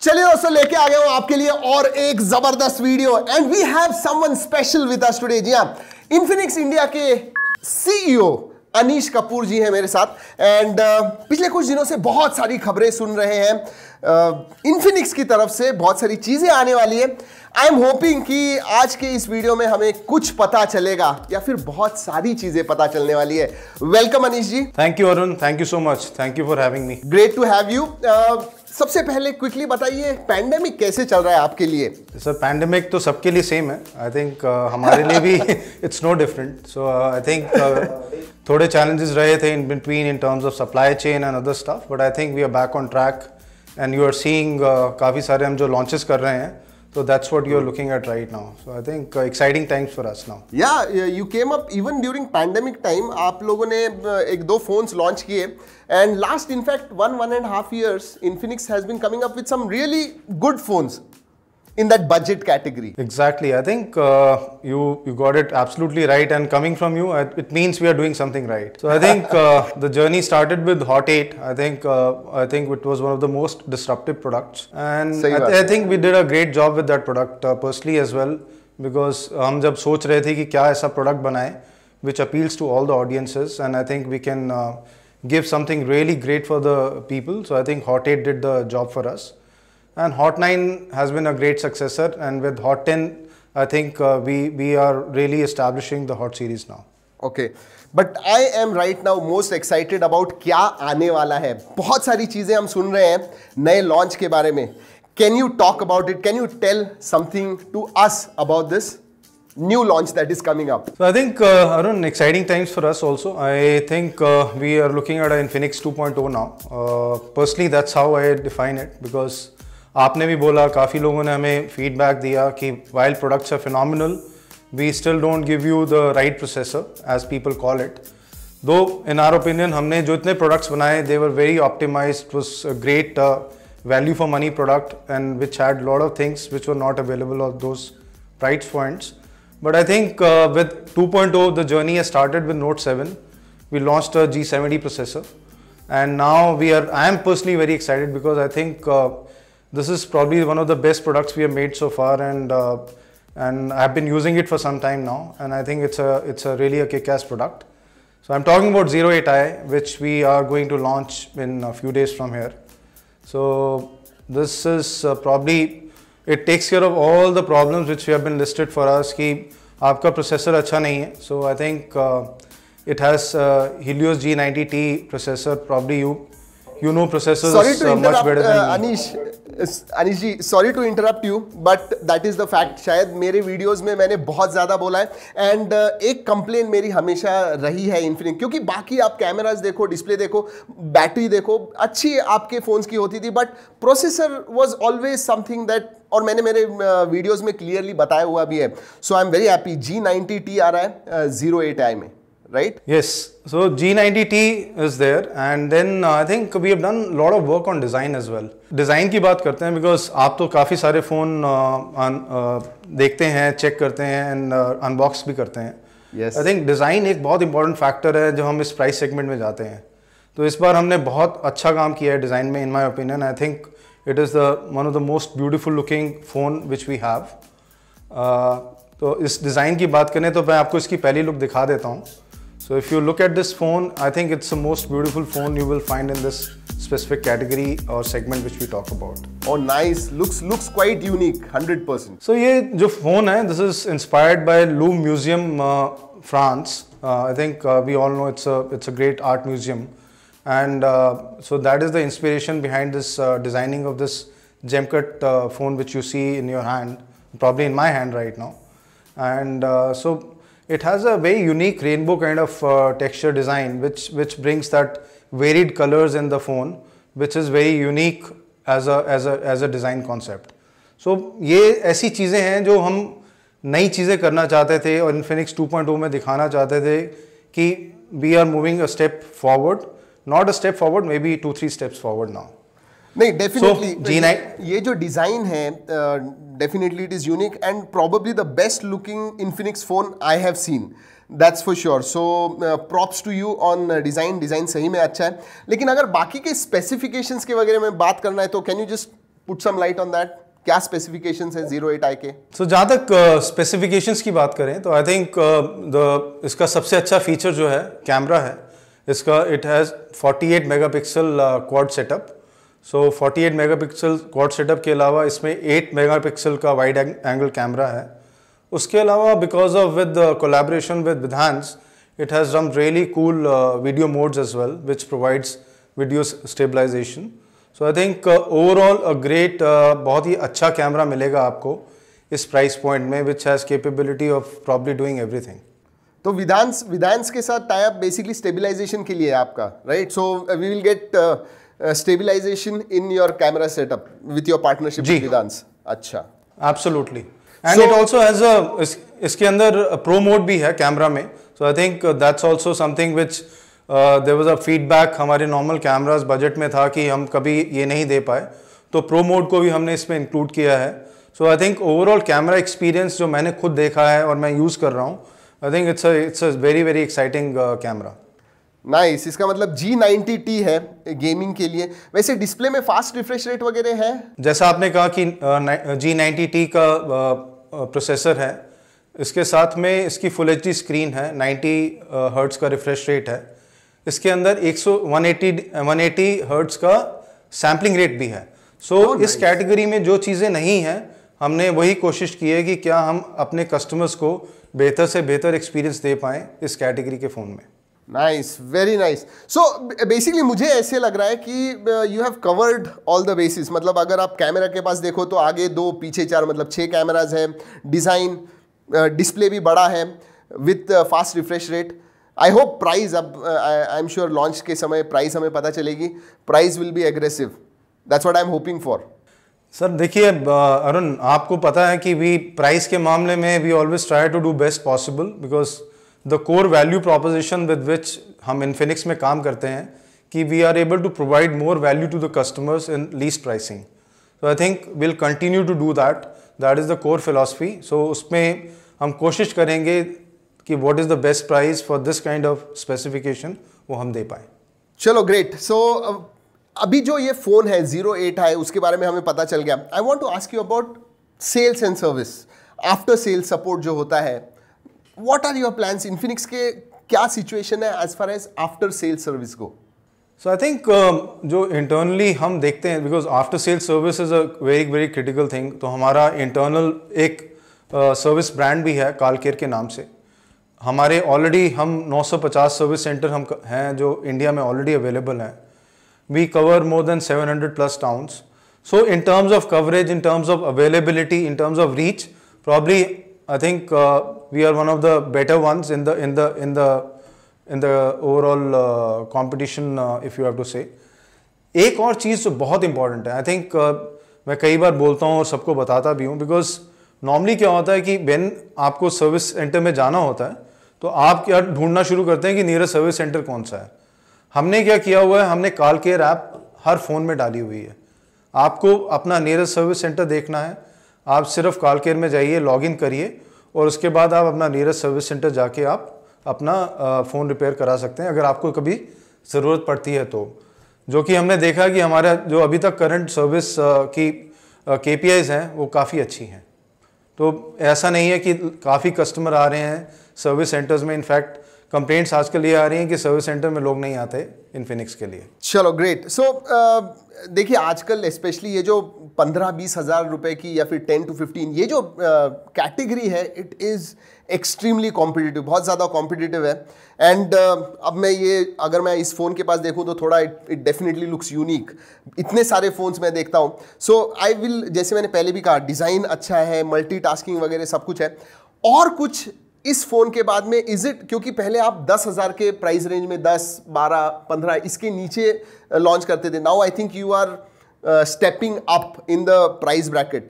चलिए दोस्तों, लेके आ गया हूं आपके लिए और एक जबरदस्त video and we have someone special with us today. जी हां, इन्फिनिक्स इंडिया के सीईओ अनीश कपूर जी हैं मेरे साथ एंड पिछले कुछ दिनों से बहुत सारी खबरें सुन रहे हैं इन्फिनिक्स की तरफ से, बहुत सारी चीजें आने वाली है। आई एम होपिंग कि आज के इस वीडियो में हमें कुछ पता चलेगा या फिर बहुत सारी चीजें पता चलने वाली है। Welcome Anish ji. Thank you Arun, thank you so much, thank you for having me. Great to have you. सबसे पहले क्विकली बताइए, पैंडेमिक कैसे चल रहा है आपके लिए? सर, पैंडेमिक तो सबके लिए सेम है। आई थिंक हमारे लिए भी it's no different. So I think थोड़े चैलेंजेस रहे थे in between in terms of supply chain and other stuff, but I think we are back on track and you are seeing काफ़ी सारे हम जो लॉन्चेस कर रहे हैं, so that's what you're looking at right now. So I think exciting times for us now. Yeah, you came up even during pandemic time. आप लोगों ने एक दो phones launch किए and last in fact 1.5 years Infinix has been coming up with some really good phones in that budget category. Exactly. I think you got it absolutely right, and coming from you, it means we are doing something right. So I think the journey started with Hot 8. I think it was one of the most disruptive products, and I think we did a great job with that product personally as well, because हम जब सोच रहे थे कि क्या ऐसा product बनाए which appeals to all the audiences, and I think we can give something really great for the people. So I think Hot 8 did the job for us. And Hot 9 has been a great successor, and with Hot 10, I think we are really establishing the Hot series now. Okay, but I am right now most excited about क्या आने वाला है। बहुत सारी चीजें हम सुन रहे हैं नए लॉन्च के बारे में। Can you talk about it? Can you tell something to us about this new launch that is coming up? So I think Arun, exciting times for us also. I think we are looking at an Infinix 2.0 now. Personally, that's how I define it, because आपने भी बोला, काफ़ी लोगों ने हमें feedback दिया कि while products are phenomenal, we still don't give you the right processor as people call it. Though in our opinion, हमने जो इतने products बनाए, they were very optimized. It was a great value for money product, and which had a lot of things which were not available at those price points. But I think with 2.0, the journey has started with Note 7. We launched a G70 processor, and now I am personally very excited, because I think this is probably one of the best products we have made so far, and I've been using it for some time now, and I think it's a really a kick-ass product. So I'm talking about 08i, which we are going to launch in a few days from here. So this is probably, it takes care of all the problems which we have been listed for us कि आपका processor अच्छा नहीं है. So I think it has Helios G90T processor. Probably you know processors much better than me. Anish ji, sorry to interrupt you, but that is the fact. शायद मेरे videos में मैंने बहुत ज़्यादा बोला है एंड एक कंप्लेन मेरी हमेशा रही है इन्फिनिक्स, क्योंकि बाकी आप कैमरास देखो, डिस्प्ले देखो, बैटरी देखो, अच्छी आपके फ़ोन्स की होती थी, but processor was always something that, और मैंने मेरे वीडियोस में क्लियरली बताया हुआ भी है। So I am very happy G90T आ रहा है 08i में, right? Yes, so G90T is there, and then I think we have done a lot of work on design as well. Design की बात करते हैं, because आप तो काफ़ी सारे फ़ोन देखते हैं, चेक करते हैं एंड अनबॉक्स भी करते हैं। Yes. I think डिज़ाइन एक बहुत इंपॉर्टेंट फैक्टर है जब हम इस प्राइस सेगमेंट में जाते हैं। तो इस बार हमने बहुत अच्छा काम किया है डिज़ाइन में, in my opinion. I think it is one of the most beautiful looking phone which we have. तो इस डिज़ाइन की बात करें तो मैं आपको इसकी पहली लुक दिखा देता हूँ। So if you look at this phone, I think it's the most beautiful phone you will find in this specific category or segment which we talk about. Oh, nice. Looks quite unique, 100%. So ये जो phone है, this is inspired by Louvre Museum, France. I think we all know it's a great art museum, and so that is the inspiration behind this designing of this gem cut phone which you see in your hand, probably in my hand right now, and so. It has a very unique rainbow kind of texture design, which brings that varied colors in the phone, which is very unique as a design concept. So ये ऐसी चीज़ें हैं जो हम नई चीज़ें करना चाहते थे और Infinix 2.0 में दिखाना चाहते थे कि we are moving a step forward, not a step forward, maybe 2-3 steps forward now. नहीं, डेफिनेटली ये जो डिज़ाइन है, definitely it is unique and probably the best looking Infinix phone I have seen, that's for sure. So props to you on design सही में अच्छा है। लेकिन अगर बाकी के स्पेसिफिकेशंस के वगैरह में बात करना है तो can you just put some light on that, क्या स्पेसिफिकेशंस है 08i के? सो जहाँ तक स्पेसिफिकेशंस की बात करें तो आई थिंक इसका सबसे अच्छा फीचर जो है कैमरा है इसका. It has 48 megapixel quad setup. So 48 megapixel quad setup के अलावा इसमें 8 मेगापिक्सल का वाइड एंगल कैमरा है. उसके अलावा because of with collaboration with Vidhance it has some really cool video modes as well which provides video stabilization. So I think overall a great बहुत ही अच्छा camera मिलेगा आपको इस प्राइस पॉइंट में which has capability of probably doing everything. तो विधांस के साथ tie up basically stabilization के लिए है आपका, right? So we will get stabilization in your camera setup with your partnership with Vidhance. अच्छा, absolutely. And it also has a इसके अंदर प्रो मोड भी है कैमरा में. So I think that's also something which there was a feedback हमारे normal cameras budget में था कि हम कभी ये नहीं दे पाए, तो pro mode को भी हमने इसमें include किया है. So I think overall camera experience जो मैंने खुद देखा है और मैं use कर रहा हूँ, I think it's a very very exciting camera. Nice. इसका मतलब G90T है गेमिंग के लिए. वैसे डिस्प्ले में फास्ट रिफ्रेश रेट वगैरह है? जैसा आपने कहा कि G90T का प्रोसेसर है, इसके साथ में इसकी फुल एचडी स्क्रीन है, 90 हर्ट्ज का रिफ्रेश रेट है. इसके अंदर 180 हर्ट्ज का सैम्पलिंग रेट भी है. सो इस कैटेगरी में जो चीज़ें नहीं हैं हमने वही कोशिश की है कि क्या हम अपने कस्टमर्स को बेहतर से बेहतर एक्सपीरियंस दे पाएँ इस कैटेगरी के फ़ोन में. Nice, very nice. So basically मुझे ऐसे लग रहा है कि you have covered all the basis. मतलब अगर आप कैमरा के पास देखो तो आगे 2 पीछे 4, मतलब 6 कैमराज है. डिज़ाइन डिस्प्ले भी बड़ा है with fast refresh rate. I hope price, अब आई एम श्योर लॉन्च के समय प्राइस हमें पता चलेगी. Price will be aggressive. That's what I am hoping for. Sir देखिए अरुण, आपको पता है कि वी प्राइस के मामले में we always try to do best possible because the core value proposition with which हम इन्फिनिक्स में काम करते हैं कि we are able to provide more value to the customers in least pricing. So I think will continue to do that. That is the core philosophy. So उसमें हम कोशिश करेंगे कि what is the best price for this kind of specification वो हम दे पाएँ. चलो great. सो अभी जो ये फ़ोन है 08i उसके बारे में हमें पता चल गया. I want to ask you about sales and service, after sales support जो होता है. What are your plans? Infinix के क्या सिचुएशन है as far as after sales service को? सो आई थिंक जो इंटरनली हम देखते हैं, because after sales service is a very very critical thing. तो हमारा इंटरनल एक सर्विस ब्रांड भी है कालकेर के नाम से. हमारे ऑलरेडी हम 950 सर्विस सेंटर हम हैं जो इंडिया में ऑलरेडी अवेलेबल हैं. We cover more than 700+ towns. So in terms of coverage, in terms of availability, in terms of reach, probably I think we are one of the better ones in the overall competition, if you have to say. एक और चीज़ जो बहुत important है, I think मैं कई बार बोलता हूँ और सबको बताता भी हूँ, because normally क्या होता है कि when आपको सर्विस सेंटर में जाना होता है तो आप क्या ढूंढना शुरू करते हैं कि नियरेस्ट सर्विस सेंटर कौन सा है. हमने क्या किया हुआ है, हमने कालकेर ऐप हर फ़ोन में डाली हुई है. आपको अपना नियरेस्ट सर्विस सेंटर देखना है, आप सिर्फ कालकेर में जाइए, लॉगिन करिए और उसके बाद आप अपना नियरेस्ट सर्विस सेंटर जाके आप अपना फ़ोन रिपेयर करा सकते हैं अगर आपको कभी ज़रूरत पड़ती है तो. जो कि हमने देखा कि हमारा जो अभी तक करंट सर्विस की KPIs हैं वो काफ़ी अच्छी हैं. तो ऐसा नहीं है कि काफ़ी कस्टमर आ रहे हैं सर्विस सेंटर्स में. इनफैक्ट कंप्लेंट्स आजकल ये आ रही हैं कि सर्विस सेंटर में लोग नहीं आते इन्फिनिक्स के लिए. चलो ग्रेट. सो देखिए आजकल स्पेशली ये जो 15-20 हज़ार रुपए की या फिर 10 to 15 ये जो कैटेगरी है, इट इज़ एक्सट्रीमली कॉम्पिटिटिव, बहुत ज़्यादा कॉम्पिटिटिव है. एंड अब मैं ये अगर मैं इस फ़ोन के पास देखूँ तो थोड़ा इट डेफिनेटली लुक्स यूनिक. इतने सारे फ़ोन्स मैं देखता हूँ. सो आई विल, जैसे मैंने पहले भी कहा, डिज़ाइन अच्छा है, मल्टीटास्किंग वगैरह सब कुछ है. और कुछ इस फ़ोन के बाद में इज इट, क्योंकि पहले आप 10,000 के प्राइस रेंज में 10, 12, 15 इसके नीचे लॉन्च करते थे. Now I think you are stepping up in the price bracket.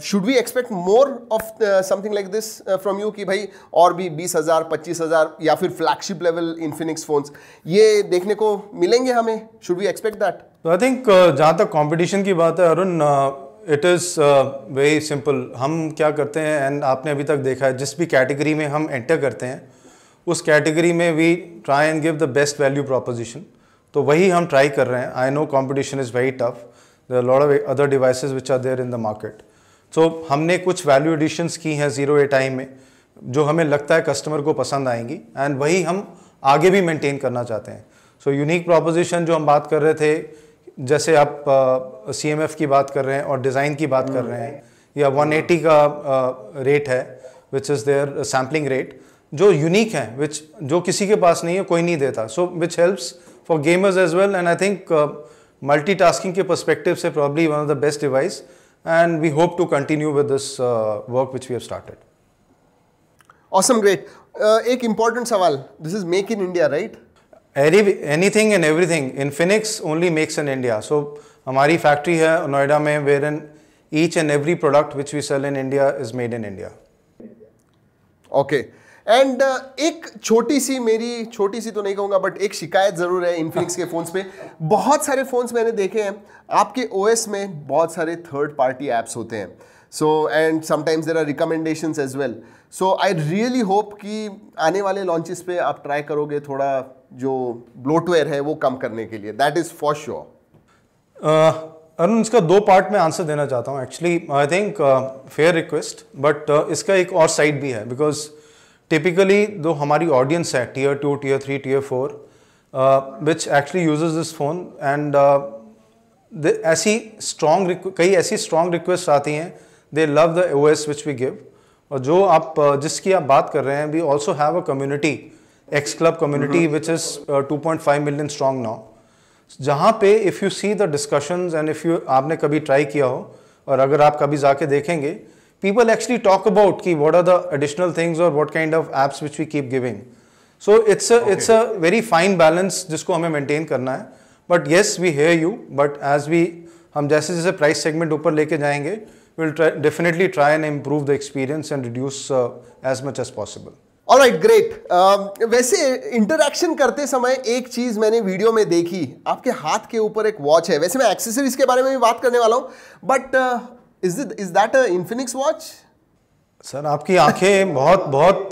Should we expect more of something like this from you कि भाई और भी 20,000, 25,000 या फिर फ्लैगशिप लेवल इन्फिनिक्स फोन्स ये देखने को मिलेंगे हमें? Should we expect that? तो आई थिंक जहाँ तक कंपटीशन की बात है Arun, it is very simple. हम क्या करते हैं, एंड आपने अभी तक देखा है, जिस भी कैटेगरी में हम एंटर करते हैं उस कैटेगरी में we try and give the best value proposition. तो वही हम ट्राई कर रहे हैं. I know competition is very tough. there are a lot of other devices which are there in the market. So हमने कुछ वैल्यू एडिशंस की हैं 08i में जो हमें लगता है कस्टमर को पसंद आएंगी, एंड वही हम आगे भी मेंटेन करना चाहते हैं. सो यूनिक प्रोपोजिशन जो हम बात कर रहे थे, जैसे आप CMF की बात कर रहे हैं और डिज़ाइन की बात कर रहे हैं, या 180 का रेट है which is their sampling rate, जो यूनिक है, विच जो किसी के पास नहीं है, कोई नहीं देता. So which helps for gamers as well, and I think multitasking के पर्सपेक्टिव से probably one of the best device, and we hope to continue with this work which we have started. Awesome, great. एक important सवाल, this is make in India, right? Anything and everything Infinix only makes in India. So हमारी factory है नोएडा में, wherein each and every product which we sell in India is made in India. Okay. And एक छोटी सी तो नहीं कहूंगा, but एक शिकायत जरूर है इन्फिनिक्स के फोन्स पे. बहुत सारे फोन्स मैंने देखे हैं, आपके OS में बहुत सारे थर्ड पार्टी एप्स होते हैं. So and sometimes there are recommendations as well. So I really hope कि आने वाले लॉन्चेस पे आप ट्राई करोगे थोड़ा जो ब्लोटवेयर है वो कम करने के लिए. That is for sure. Arun, इसका दो पार्ट में आंसर देना चाहता हूँ. Actually I think fair request, but इसका एक और साइड भी है, बिकॉज टिपिकली जो हमारी ऑडियंस है Tier 2, Tier 3, Tier 4 which actually uses this phone, and कई ऐसी स्ट्रॉन्ग रिक्वेस्ट आती हैं, they love the OS which we give. और जो आप जिसकी आप बात कर रहे हैं, we also have a community, X club community which is 2.5 million strong now, जहाँ पे if you see the discussions and if you आपने कभी ट्राई किया हो, और अगर आप कभी जाके देखेंगे, पीपल एक्चुअली टॉक अबाउट कि what are the additional things और what kind of apps which we keep giving. So it's a very fine balance जिसको हमें मेंटेन करना है. But yes, we hear you, but हम जैसे जैसे प्राइस सेगमेंट ऊपर लेके जाएंगे, we'll definitely try and improve the experience and reduce as much as possible. Alright, great. वैसे इंटरैक्शन करते समय एक चीज मैंने वीडियो में देखी, आपके हाथ के ऊपर एक वॉच है. वैसे मैं एक्सेसरीज के बारे में भी बात करने वाला हूँ, but is that a Infinix watch? Sir, आपकी आंखें बहुत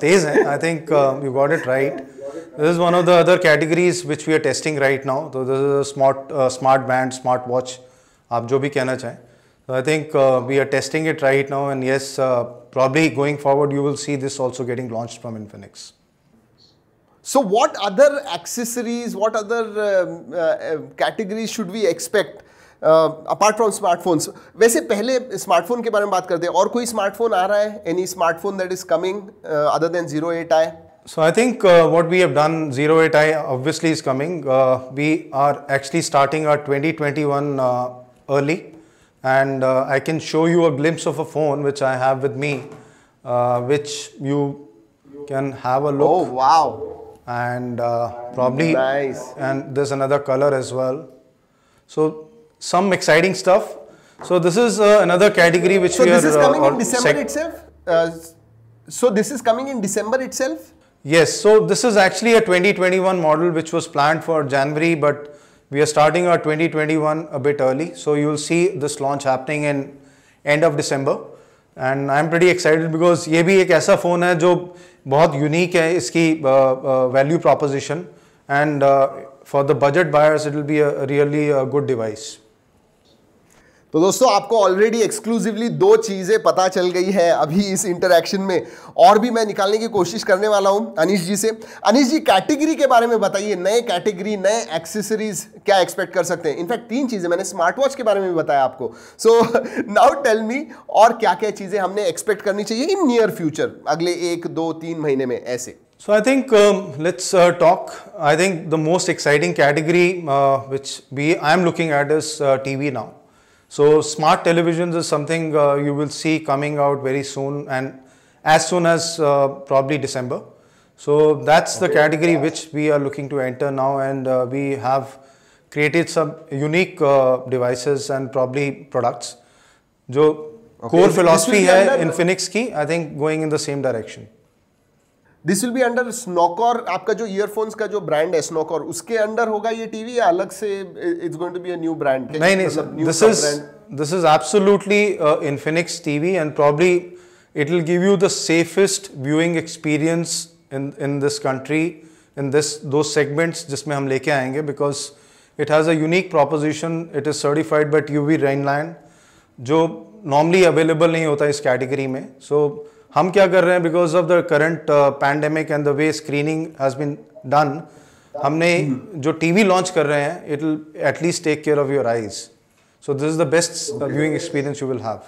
तेज हैं. I think you got it right. This is one of the other categories which we are testing right now. तो this is a smart band, smart watch, आप जो भी कहना चाहें. So I think we are testing it right now, and yes, probably going forward you will see this also getting launched from Infinix. So what other accessories, what other categories should we expect apart from smartphones? वैसे पहले smartphone के बारे में बात करते हैं. और कोई स्मार्टफोन आ रहा है? Any smartphone that is coming other than 08i? So I think what we have done, 08i obviously is coming. We are actually starting our 2021 early. And I can show you a glimpse of a phone which I have with me, which you can have a look. Oh wow! And probably nice. And there's another color as well. So some exciting stuff. So this is another category which so we are. So this is coming in December itself. So this is coming in December itself. Yes. So this is actually a 2021 model which was planned for January, but we are starting our 2021 a bit early, so you will see this launch happening in end of December, and I am pretty excited because ये भी एक ऐसा phone है जो बहुत unique है, इसकी value proposition, and for the budget buyers it will be a really good device. तो दोस्तों, आपको ऑलरेडी एक्सक्लूसिवली दो चीजें पता चल गई है अभी इस इंटरैक्शन में, और भी मैं निकालने की कोशिश करने वाला हूं अनीश जी से. अनीश जी, कैटेगरी के बारे में बताइए. नए कैटेगरी, नए एक्सेसरीज क्या एक्सपेक्ट कर सकते हैं? इनफैक्ट 3 चीजें मैंने स्मार्ट वॉच के बारे में भी बताया आपको. सो नाउ टेल मी, और क्या क्या चीजें हमने एक्सपेक्ट करनी चाहिए इन नियर फ्यूचर, अगले 1, 2, 3 महीने में ऐसे? So I think let's talk. I think the most exciting category which I am looking at is TV now. So smart televisions is something you will see coming out very soon, and as soon as probably December. So that's the category which we are looking to enter now, and we have created some unique devices and probably products. जो core philosophy है Infinix की, I think going in the same direction. This will be under Snokor. आपका जो earphones का जो brand है स्नोकॉर, उसके under होगा ये टीवी, या अलग से it's going to be a new brand? नहीं, this is absolutely Infinix TV, and probably it will give you the safest viewing experience in this country, in those segments जिसमें हम लेके आएंगे, because it has a unique proposition, it is certified by TUV Rhineland, जो normally available नहीं होता इस category में. सो हम क्या कर रहे हैं, because of the current pandemic and the way screening has been done, हमने जो TV लॉन्च कर रहे हैं, it will at least take care of your eyes. So this is the best viewing experience you will have.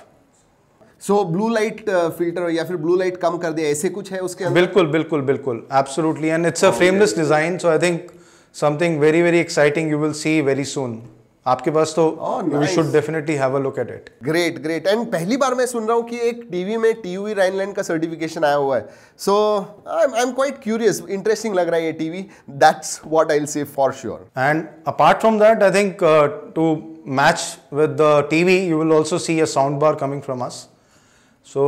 So blue light filter या फिर blue light कम कर दिया, ऐसे कुछ है उसके अंदर? बिल्कुल बिल्कुल बिल्कुल, absolutely. And it's a frameless design, so I think something very very exciting you will see very soon. आपके पास तो you should definitely have a look at it. Great great. And पहली बार मैं सुन रहा हूँ कि एक टीवी में TUV Rhineland का सर्टिफिकेशन आया हुआ है. So I am quite curious, interesting लग रहा है ये TV. That's what I will say for sure. And apart from that, I think to match with the TV, you will also see a sound bar coming from us. So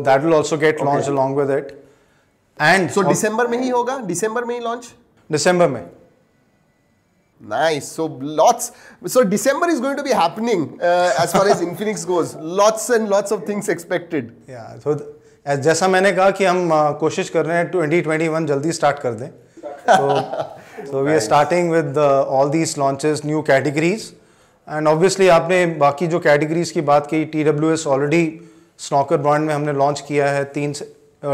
that will also get launched along with it. And so December में ही होगा? December में ही launch? December में. Nice. So lots. So December is going to be happening as far as Infinix goes. Lots and lots of things expected. Yeah. So जैसा मैंने कहा कि हम कोशिश कर रहे हैं 2021 जल्दी स्टार्ट कर दें. So we are starting with all these launches, new categories, and obviously आपने बाकी जो categories की बात की, TWS already स्नॉकर ब्रांड में हमने लॉन्च किया है, 3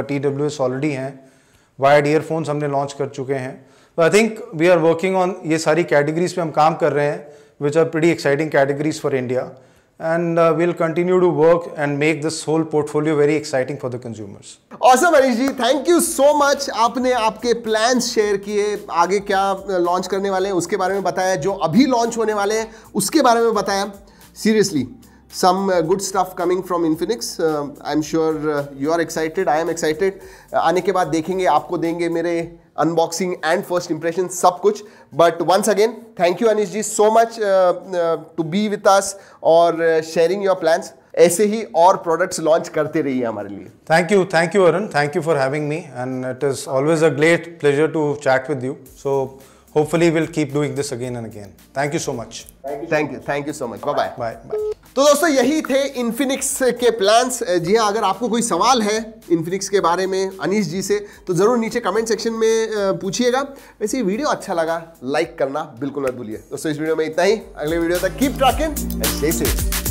TWS ऑलरेडी हैं. वायर्ड ईयरफोन्स हमने लॉन्च कर चुके हैं. तो I think we are working on ये सारी कैटेगरीज पे हम काम कर रहे हैं, which are pretty exciting categories for India. And we will continue to work and make this whole portfolio very exciting for the consumers. Awesome Anish ji, thank you so much. आपने आपके प्लान्स शेयर किए, आगे क्या लॉन्च करने वाले हैं उसके बारे में बताया, जो अभी लॉन्च होने वाले हैं उसके बारे में बताया. Seriously some good stuff coming from Infinix. I'm sure you are excited. I am excited. आने के बाद देखेंगे, आपको देंगे मेरे unboxing and first impression सब कुछ. But once again, thank you Anish ji so much to be with us और sharing your plans. ऐसे ही और products launch करते रहिए हमारे लिए. Thank you Arun. Thank you for having me, and it is always a great pleasure to chat with you. So hopefully we'll keep doing this again and again. Thank you so much. Thank you so much. Bye bye. Bye. तो दोस्तों यही थे Infinix के plans. जी हाँ, अगर आपको कोई सवाल है इन्फिनिक्स के बारे में अनीश जी से तो ज़रूर नीचे कमेंट सेक्शन में पूछिएगा. वैसे ये वीडियो अच्छा लगा, लाइक करना बिल्कुल मत भूलिए. दोस्तों इस वीडियो में इतना ही. अगले वीडियो तक keep trekking and stay safe.